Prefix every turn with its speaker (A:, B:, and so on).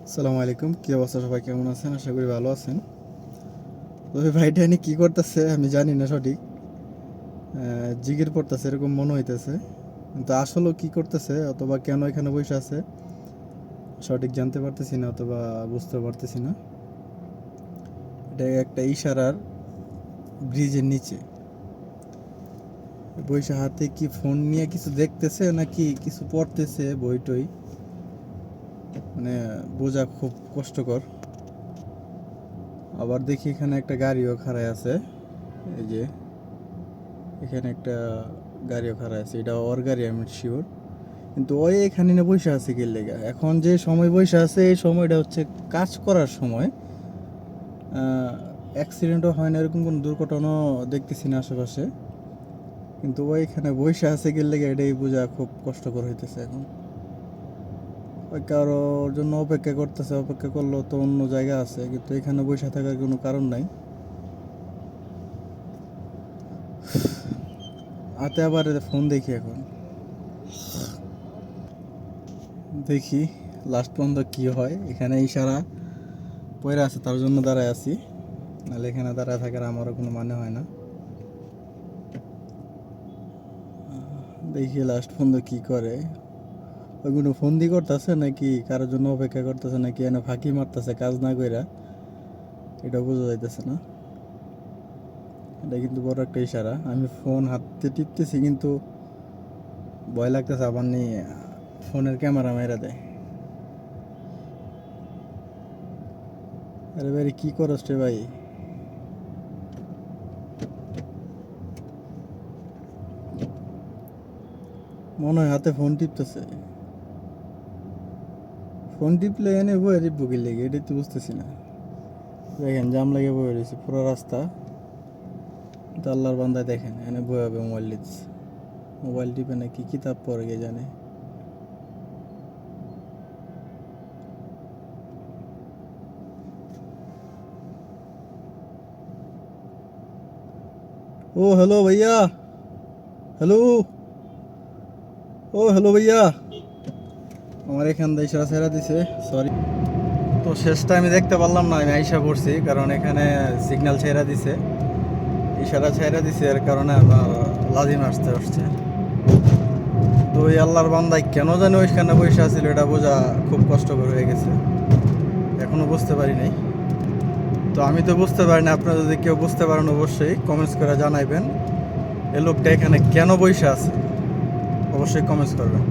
A: আসসালামু আলাইকুম, কি অবস্থা? সবাই কেমন আছেন? আশা করি ভালো আছেন। তো ওই ভাইটা এনে কি করতেছে আমি জানি না সঠিক। জিগির পড়তেছে এরকম মনে হইতেছে, কিন্তু আসলে কি করতেছে অথবা কেন এখানে বসে আছে সঠিক জানতে পারতেছি না অথবা বুঝতে পারতেছি না। এটা একটা ইশারার ব্রিজের নিচে বসে হাতে কি ফোন নিয়ে কিছু দেখতেছে নাকি কিছু পড়তেছে বই টই, মানে বোঝা খুব কষ্টকর। আবার দেখি এখানে একটা গাড়িও খাড়ায় আছে, এই যে এখানে একটা গাড়িও খাড়া আছে, এটা ওর গাড়ি আমি শিওর। কিন্তু ওই এখানে না বসে আছে কি লেগা? এখন যে সময় বসে আছে এই সময়টা হচ্ছে কাজ করার সময়। অ্যাক্সিডেন্টও হয় না, এরকম কোনো দুর্ঘটনাও দেখতেছি না আশেপাশে। কিন্তু ওই এখানে বসে আছে কি লেগা এটাই বোঝা খুব কষ্টকর হইতেছে এখন। ওই কারোর জন্য অপেক্ষা করতেছে, অপেক্ষা করলেও তো অন্য জায়গা আছে, কিন্তু এখানে বসে থাকার কোনো কারণ নাই। হাতে আবার ফোন দেখি এখন, দেখি লাস্ট পর্যন্ত কি হয়। এখানে ইশারা পয়রা আছে তার জন্য দাঁড়ায় আছি, নাহলে এখানে দাঁড়ায় থাকার আমারও কোনো মানে হয় না। দেখি লাস্ট পর্যন্ত কি করে। ওইগুলো ফন্দি করতেছে নাকি কারোর জন্য অপেক্ষা করতেছে নাকি এনে ফাঁকি মারতেছে কাজ না কইরা, এটা বোঝা যাইতেছে না। এটা কিন্তু বড় একটা ইশারা। আমি ফোন হাতে টিপতেছি কিন্তু ভয় লাগতেছে আবার নিয়ে ফোনের ক্যামেরা মেরা দেয়। আরে ভাই কি করস রে ভাই? মনে হয় হাতে ফোন টিপতেছে। ফোন টিপলে এনে বয়ে টিপবো কি লেগে এটাই তো বুঝতেছি না। দেখেন জাম লাগে বয়ে রয়েছে পুরো রাস্তা। তো আল্লাহর বান্দায় দেখেন এনে বয়ে হবে মোবাইল লিখছে, মোবাইল টিপে নাকি কিতাব পড়ে গিয়ে জানে। ও হ্যালো ভাইয়া, হ্যালো, ও হ্যালো ভাইয়া। আমার এখান দিয়ে ইশারা ছেড়া দিছে, সরি। তো শেষটা আমি দেখতে পারলাম না, আমি আইসা পড়ছি কারণ এখানে সিগন্যাল ছেড়া দিছে, ইশারা ছেড়া দিছে, এর কারণে আমার লাজিম আসতে আসছে। তো ওই আল্লাহর বান্দায় কেন জানি ওইখানে বসে আছিল এটা বোঝা খুব কষ্টকর হয়ে গেছে, এখনো বুঝতে পারি নাই। তো আমি তো বুঝতে পারি না, আপনারা যদি কেউ বুঝতে পারেন অবশ্যই কমেন্টস করে জানাইবেন। এ লোকটা এখানে কেন বসে আছে অবশ্যই কমেন্টস করবেন।